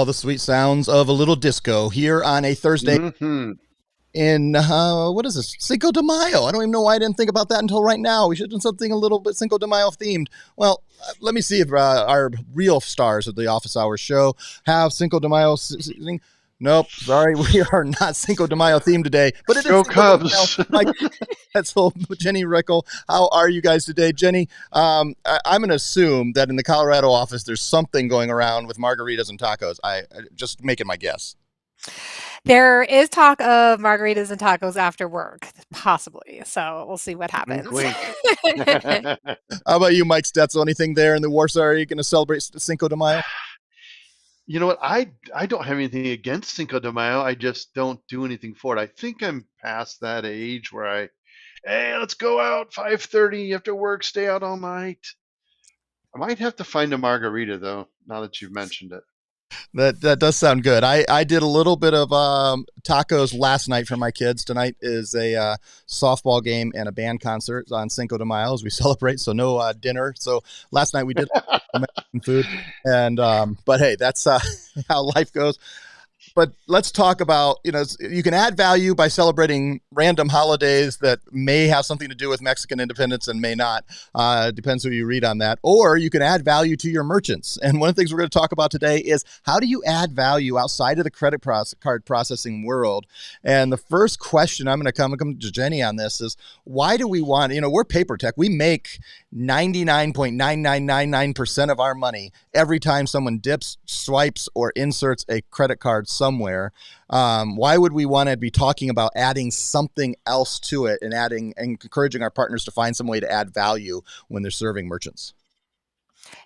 the sweet sounds of a little disco here on a Thursday Mm-hmm. in, what is this? Cinco de Mayo. I don't even know why I didn't think about that until right now. We should have done something a little bit Cinco de Mayo themed. Well, let me see if our real stars of the Office Hours show have Cinco de Mayo. Nope, sorry, we are not Cinco de Mayo themed today, but it is Go Cinco de Mayo. Cubs. Mike Stetzel, JENNYRUECHEL, how are you guys today? Jenny, I'm going to assume that in the Colorado office, there's something going around with margaritas and tacos. I just making my guess. There is talk of margaritas and tacos after work, possibly. So we'll see what Wink, happens. wink. How about you, Mike Stetzel? Anything there in the Warsaw? Are you going to celebrate Cinco de Mayo? You know what? I don't have anything against Cinco de Mayo. I just don't do anything for it. I think I'm past that age where hey, let's go out 5:30 after work, stay out all night. I might have to find a margarita though, now that you've mentioned it. That does sound good. I did a little bit of tacos last night for my kids. Tonight is a softball game and a band concert on Cinco de Mayo as we celebrate. So no dinner. So last night we did Mexican food, and but hey, that's how life goes. But let's talk about, you can add value by celebrating random holidays that may have something to do with Mexican independence and may not. Depends who you read on that. Or you can add value to your merchants. And one of the things we're going to talk about today is how do you add value outside of the credit card processing world? And the first question I'm going to come to Jenny on this is, why do we want, we're PAYPROTEC. We make 99.9999% of our money every time someone dips, swipes, or inserts a credit card somewhere. Why would we want to be talking about adding something else to it and encouraging our partners to find some way to add value when they're serving merchants?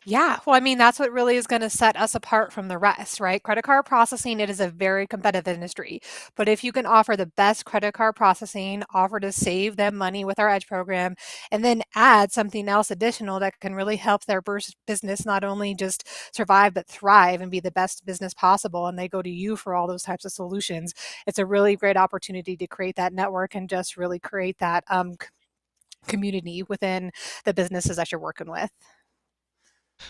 Yeah, well, I mean, that's what really is going to set us apart from the rest, right? Credit card processing, it is a very competitive industry. But if you can offer the best credit card processing, offer to save them money with our Edge program, and then add something else additional that can really help their business not only just survive, but thrive and be the best business possible, and they go to you for all those types of solutions, it's a really great opportunity to create that network and just really create that community within the businesses that you're working with.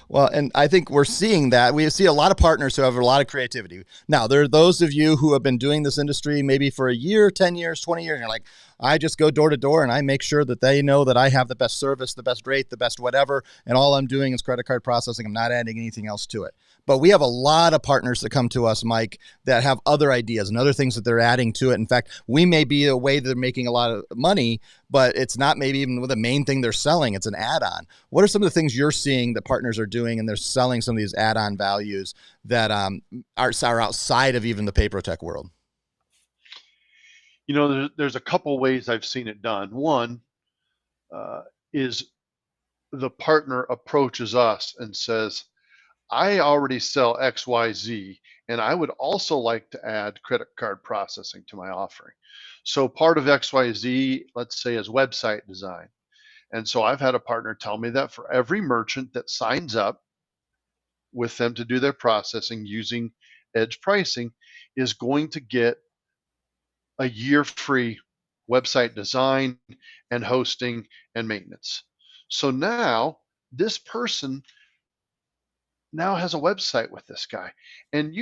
Well, and I think we're seeing that. We see a lot of partners who have a lot of creativity. Now, there are those of you who have been doing this industry maybe for a year, 10 years, 20 years, and you're like, I just go door to door and I make sure that they know that I have the best service, the best rate, the best whatever, and all I'm doing is credit card processing. I'm not adding anything else to it. But we have a lot of partners that come to us, Mike, that have other ideas and other things that they're adding to it. In fact, we may be a way they're making a lot of money, but it's not maybe even the main thing they're selling. It's an add-on. What are some of the things you're seeing that partners are doing and they're selling some of these add-on values that are outside of even the PAYPROTEC world? There's a couple ways I've seen it done. One is the partner approaches us and says, I already sell XYZ, and I would also like to add credit card processing to my offering. So part of XYZ, let's say, is website design. And so I've had a partner tell me that for every merchant that signs up with them to do their processing using Edge pricing is going to get a year free website design and hosting and maintenance. So now this person now has a website with this guy. And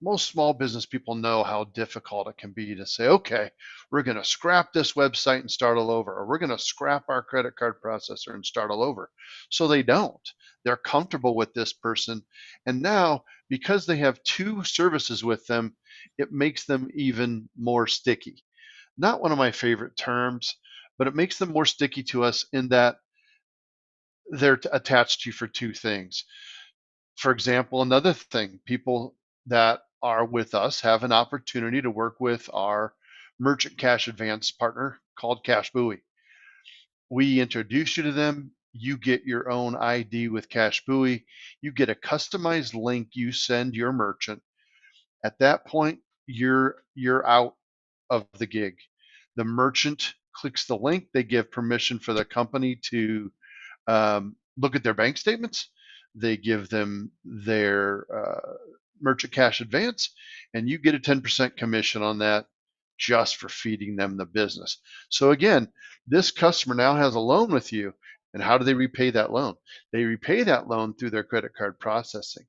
most small business people know how difficult it can be to say, okay, we're going to scrap this website and start all over, or we're going to scrap our credit card processor and start all over. So they don't. They're comfortable with this person. And now, because they have two services with them, it makes them even more sticky. Not one of my favorite terms, but it makes them more sticky to us in that they're attached to you for two things. For example, another thing, people that are with us have an opportunity to work with our merchant cash advance partner called Cash Buoy. We introduce you to them. You get your own ID with Cash Buoy. You get a customized link you send your merchant. At that point, you're out of the gig. The merchant clicks the link. They give permission for the company to look at their bank statements. They give them their merchant cash advance, and you get a 10% commission on that just for feeding them the business. So again, this customer now has a loan with you. And how do they repay that loan? They repay that loan through their credit card processing.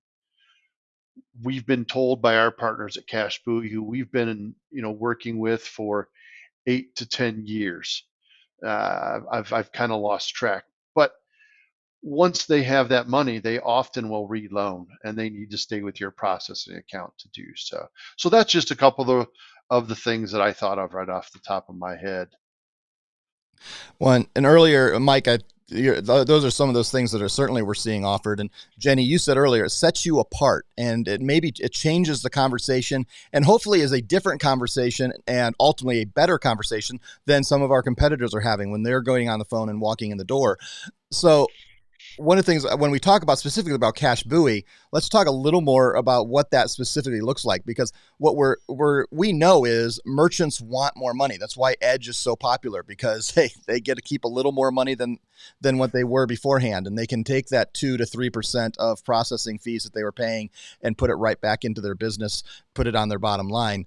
we've been told by our partners at Cash Buoy, who we've been, working with for 8 to 10 years. I've kind of lost track, but once they have that money, they often will reloan, and they need to stay with your processing account to do so. So that's just a couple of the things that I thought of right off the top of my head. One and earlier, Mike, those are some of those things that are certainly we're seeing offered. And Jenny, you said earlier, it sets you apart, and it changes the conversation, and hopefully is a different conversation and ultimately a better conversation than some of our competitors are having when they're going on the phone and walking in the door. So one of the things when we talk about specifically about Cash Buoy, let's talk a little more about what that specifically looks like, because what we know is merchants want more money. That's why Edge is so popular, because they get to keep a little more money than what they were beforehand, and they can take that 2 to 3% of processing fees that they were paying and put it right back into their business, put it on their bottom line.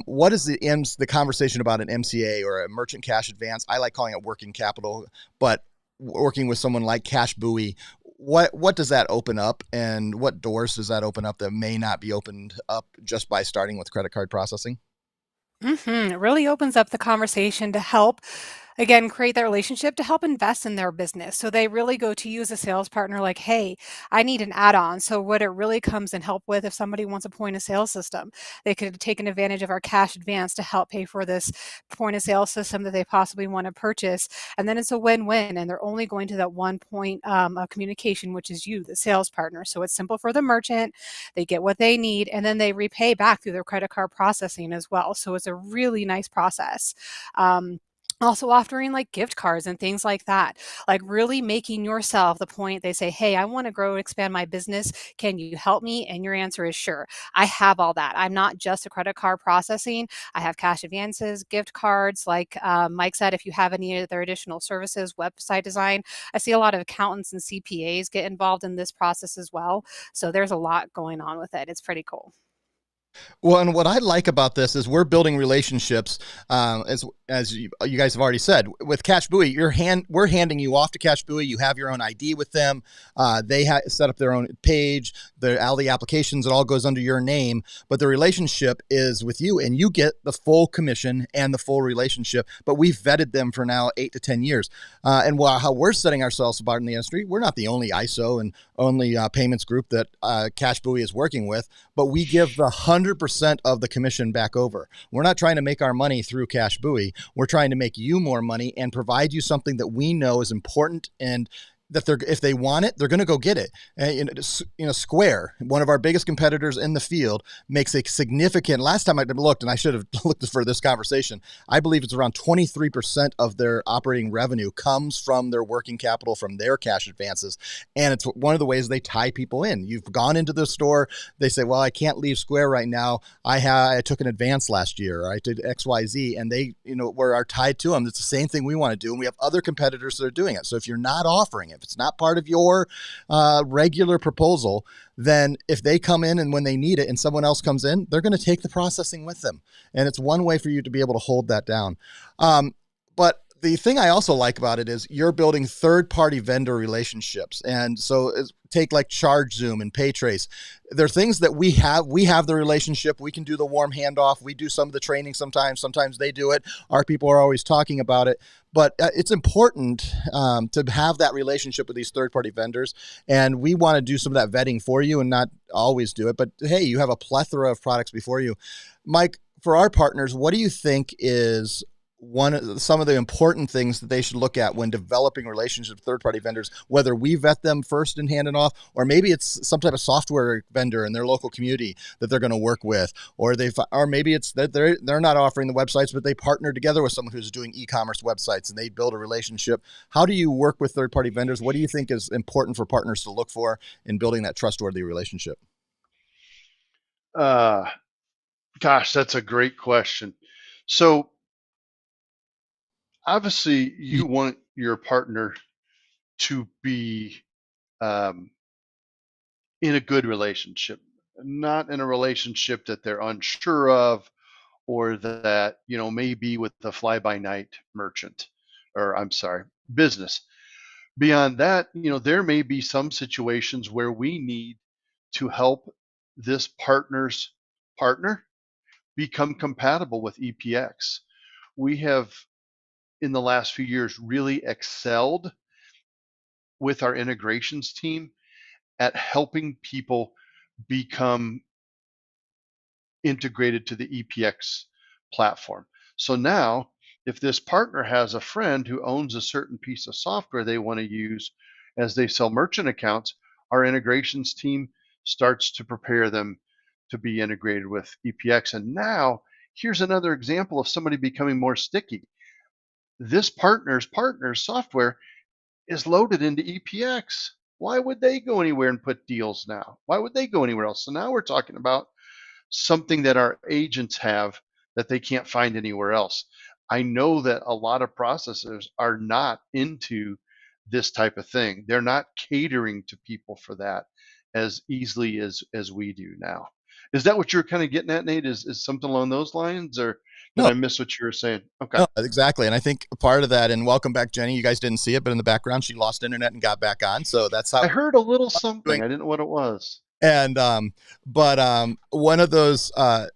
What is the conversation about an MCA or a merchant cash advance? I like calling it working capital, but working with someone like Cash Buoy, what does that open up, and what doors does that open up that may not be opened up just by starting with credit card processing? It really opens up the conversation to help, again, create that relationship to help invest in their business. So they really go to you as a sales partner, like, hey, I need an add on. So, what it really comes and help with, if somebody wants a point of sale system, they could take an advantage of our cash advance to help pay for this point of sale system that they possibly want to purchase. And then it's a win win. And they're only going to that one point of communication, which is you, the sales partner. So, it's simple for the merchant. They get what they need, and then they repay back through their credit card processing as well. So, it's a really nice process. Also offering like gift cards and things like that, like really making yourself the point. They say, hey, I want to grow and expand my business, can you help me? And your answer is sure. I have all that. I'm not just a credit card processing. I have cash advances, gift cards, like Mike said, if you have any other additional services, website design. I see a lot of accountants and CPAs get involved in this process as well, so there's a lot going on with it. It's pretty cool. Well, and what I like about this is we're building relationships, as you guys have already said with Cash Buoy. We're handing you off to Cash Buoy. You have your own ID with them. They set up their own page. All the applications, it all goes under your name, but the relationship is with you, and you get the full commission and the full relationship. But we've vetted them for now 8 to 10 years, and how we're setting ourselves apart in the industry. We're not the only ISO and only payments group that Cash Buoy is working with, but we give the 100% of the commission back over. We're not trying to make our money through Cash Buoy. We're trying to make you more money and provide you something that we know is important, and that if they want it, they're going to go get it. And, Square, one of our biggest competitors in the field, makes a significant, last time I looked, and I should have looked for this conversation, I believe it's around 23% of their operating revenue comes from their working capital, from their cash advances. And it's one of the ways they tie people in. You've gone into the store, they say, well, I can't leave Square right now. I took an advance last year, or I did XYZ, and they, are tied to them. It's the same thing we want to do. And we have other competitors that are doing it. So if you're not offering it, if it's not part of your regular proposal, then if they come in and when they need it and someone else comes in, they're going to take the processing with them. And it's one way for you to be able to hold that down. But the thing I also like about it is you're building third-party vendor relationships. And so take like ChargeZoom and PayTrace. They're things that we have. We have the relationship. We can do the warm handoff. We do some of the training sometimes. Sometimes they do it. Our people are always talking about it. But it's important to have that relationship with these third-party vendors. And we want to do some of that vetting for you and not always do it. But hey, you have a plethora of products before you. Mike, for our partners, what do you think is some of the important things that they should look at when developing relationships with third-party vendors, whether we vet them first and hand it off, or maybe it's some type of software vendor in their local community that they're going to work with, or maybe it's that they're not offering the websites, but they partner together with someone who's doing e-commerce websites and they build a relationship. How do you work with third-party vendors? What do you think is important for partners to look for in building that trustworthy relationship? Gosh, that's a great question. So obviously, you want your partner to be in a good relationship, not in a relationship that they're unsure of, or that may be with the fly-by-night merchant, or I'm sorry, business. Beyond that, there may be some situations where we need to help this partner's partner become compatible with EPX. We have, in the last few years, really excelled with our integrations team at helping people become integrated to the EPX platform. So now, if this partner has a friend who owns a certain piece of software they want to use as they sell merchant accounts, our integrations team starts to prepare them to be integrated with EPX. And now, here's another example of somebody becoming more sticky. This partner's software is loaded into EPX. Why would they go anywhere and put deals now? Why would they go anywhere else? So now we're talking about something that our agents have that they can't find anywhere else. I know that a lot of processors are not into this type of thing. They're not catering to people for that as easily as we do now. Is that what you're kind of getting at, Nate? Is something along those lines, or did No, I miss what you were saying? Okay. no, exactly. And I think part of that, and welcome back, Jenny. You guys didn't see it, but in the background, she lost internet and got back on. So that's how I heard a little something. doing. I didn't know what it was. And one of those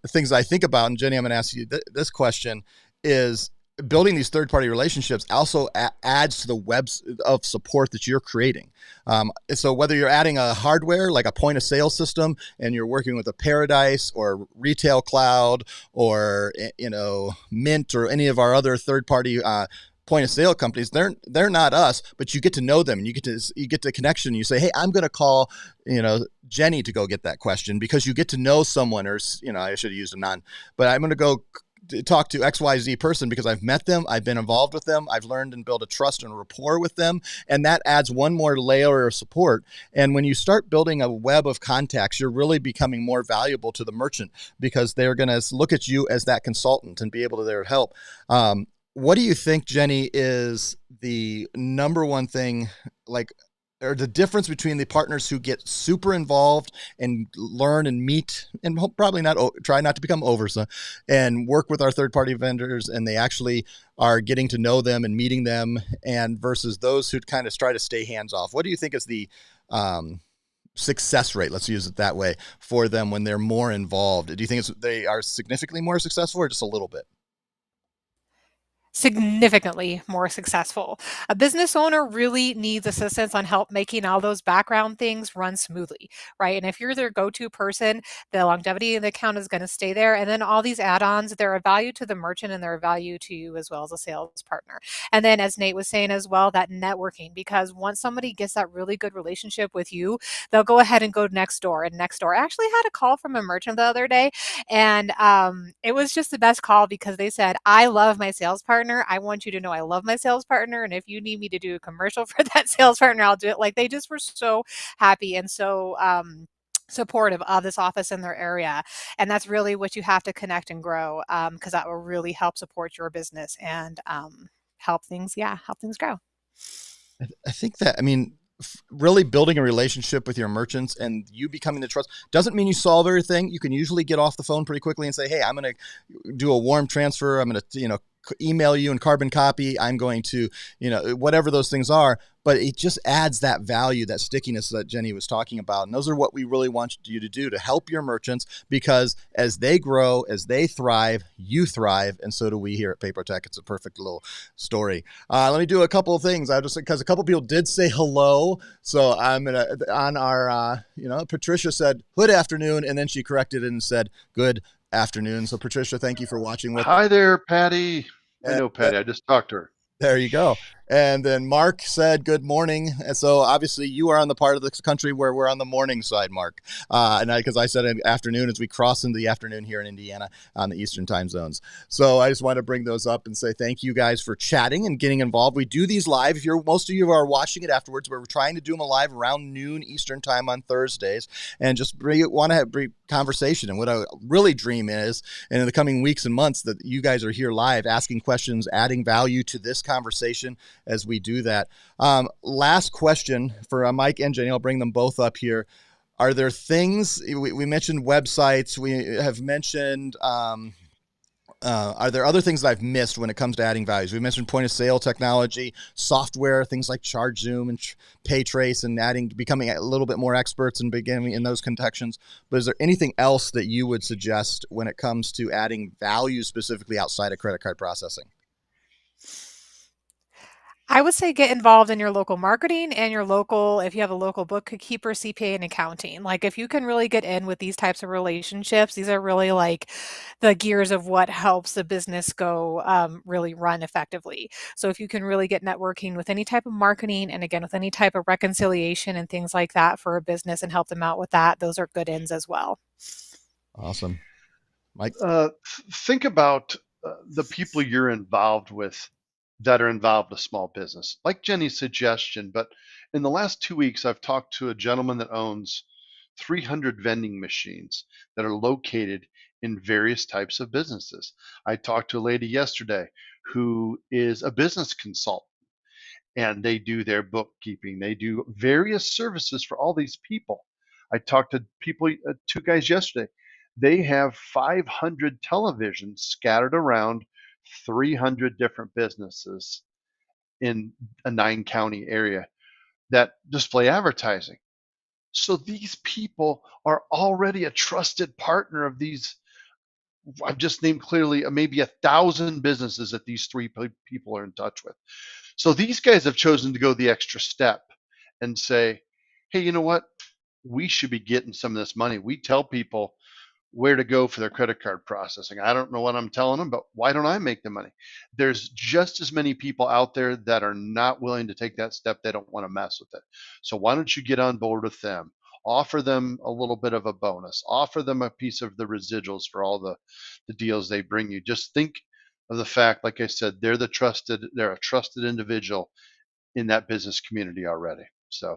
things I think about, and Jenny, I'm going to ask you this question, is building these third-party relationships also adds to the webs of support that you're creating. So whether you're adding a hardware like a point of sale system and you're working with a Paradise or Retail Cloud or Mint or any of our other third-party point of sale companies, they're not us, but you get to know them and you get the connection. You say, hey, I'm going to call Jenny to go get that question, because you get to know someone, or I should have used a non, but I'm going to go talk to XYZ person because I've met them, I've been involved with them, I've learned and built a trust and a rapport with them, and that adds one more layer of support. And when you start building a web of contacts, you're really becoming more valuable to the merchant, because they're going to look at you as that consultant and be able to there help. What do you think, Jenny, is the number one thing, or the difference between the partners who get super involved and learn and meet and probably try not to become and work with our third-party vendors, and they actually are getting to know them and meeting them, and versus those who kind of try to stay hands off? What do you think is the success rate, let's use it that way, for them when they're more involved? Do you think they are significantly more successful, or just a little bit? Significantly more successful. A business owner really needs assistance on help making all those background things run smoothly, right? And if you're their go-to person, the longevity of the account is going to stay there. And then all these add-ons, they're a value to the merchant and they're a value to you as well as a sales partner. And then, as Nate was saying as well, that networking, because once somebody gets that really good relationship with you, they'll go ahead and go next door. And next door, I actually had a call from a merchant the other day, and it was just the best call, because they said, I love my sales partner. I want you to know I love my sales partner. And if you need me to do a commercial for that sales partner, I'll do it. Like, they just were so happy and so supportive of this office in their area. And that's really what you have to connect and grow, because that will really help support your business and help things grow. I think that, really building a relationship with your merchants and you becoming the trust doesn't mean you solve everything. You can usually get off the phone pretty quickly and say, hey, I'm going to do a warm transfer. I'm going to, email you and carbon copy. I'm going to, whatever those things are, but it just adds that value, that stickiness that Jenny was talking about. And those are what we really want you to do, to help your merchants, because as they grow, as they thrive, you thrive. And so do we here at PAYPROTEC. It's a perfect little story. Let me do a couple of things. Because a couple of people did say hello. So I'm going to, on our, Patricia said, good afternoon. And then she corrected it and said, good afternoon. So Patricia, thank you for watching with us. Hi there, Patty. I know Patty. I just talked to her. There you go. And then Mark said, good morning. And so obviously you are on the part of the country where we're on the morning side, Mark. Because I said afternoon as we cross into the afternoon here in Indiana on the Eastern time zones. So I just want to bring those up and say thank you guys for chatting and getting involved. We do these live. Most of you are watching it afterwards. We're trying to do them live around noon Eastern time on Thursdays, and just want to have brief conversation. And what I really dream is, and in the coming weeks and months, that you guys are here live asking questions, adding value to this conversation as we do that. Last question for Mike and Jenny. I'll bring them both up here. Are there things, we mentioned websites, we have mentioned Are there other things that I've missed when it comes to adding values? We mentioned point of sale technology, software, things like ChargeZoom and PayTrace, and becoming a little bit more experts and beginning in those contextions. But is there anything else that you would suggest when it comes to adding value specifically outside of credit card processing? I would say get involved in your local marketing and if you have a local bookkeeper, CPA, and accounting. Like if you can really get in with these types of relationships, these are really like the gears of what helps the business go really run effectively. So if you can really get networking with any type of marketing and again with any type of reconciliation and things like that for a business and help them out with that, those are good ends as well. Awesome. Mike? Think about the people you're involved with that are involved with small business, like Jenny's suggestion. But in the last 2 weeks, I've talked to a gentleman that owns 300 vending machines that are located in various types of businesses. I talked to a lady yesterday who is a business consultant, and they do their bookkeeping. They do various services for all these people. I talked to two guys yesterday. They have 500 televisions scattered around 300 different businesses in a 9-county area that display advertising. So these people are already a trusted partner of these. I've just named clearly maybe 1,000 businesses that these three people are in touch with. So these guys have chosen to go the extra step and say, hey, you know what? We should be getting some of this money. We tell people where to go for their credit card processing. I don't know what I'm telling them, but why don't I make the money? There's just as many people out there that are not willing to take that step. They don't want to mess with it. So why don't you get on board with them? Offer them a little bit of a bonus. Offer them a piece of the residuals for all the deals they bring you. Just think of the fact, like I said, they're a trusted individual in that business community already. So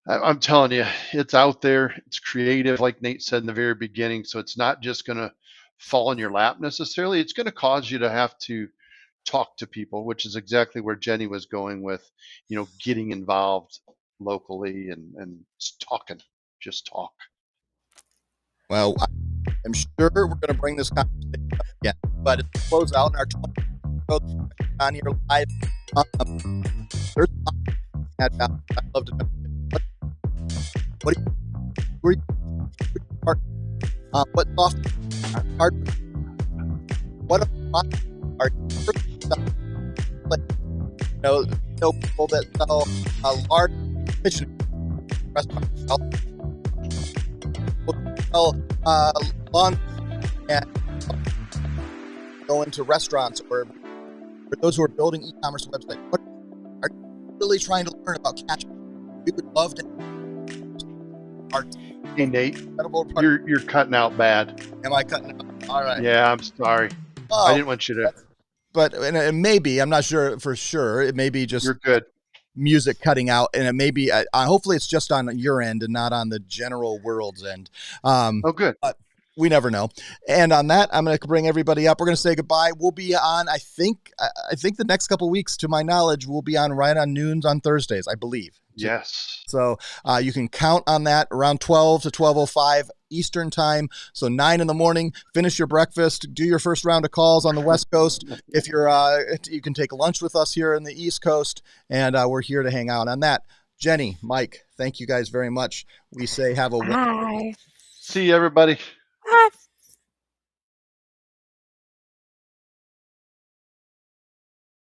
I'm telling you, it's out there. It's creative, like Nate said in the very beginning. So it's not just going to fall in your lap necessarily. It's going to cause you to have to talk to people, which is exactly where Jenny was going with, getting involved locally and talking. Just talk. Well, I'm sure we're going to bring this conversation up again, but to close out in our 20 on here live, there's a lot I'd love to know. What software are what are people that sell large kitchen restaurants sell laundry and go into restaurants, or for those who are building e-commerce websites. What are you really trying to learn about catching? We would love to. Hey Nate, you're cutting out bad. Am I cutting out? All right. Yeah, I'm sorry. I didn't want you to. But it may be. I'm not sure for sure. It may be just you're good. Music cutting out, and it may be. Hopefully, it's just on your end and not on the general world's end. Good. We never know. And on that, I'm going to bring everybody up. We're going to say goodbye. We'll be on. I think the next couple of weeks, to my knowledge, we'll be on right on noons on Thursdays, I believe. Yes. So you can count on that around 12 to 12:05 Eastern time. So 9 in the morning, finish your breakfast, do your first round of calls on the West Coast. If you're, you can take lunch with us here in the East Coast, and we're here to hang out on that. Jenny, Mike, thank you guys very much. We say have a Bye. See you, everybody.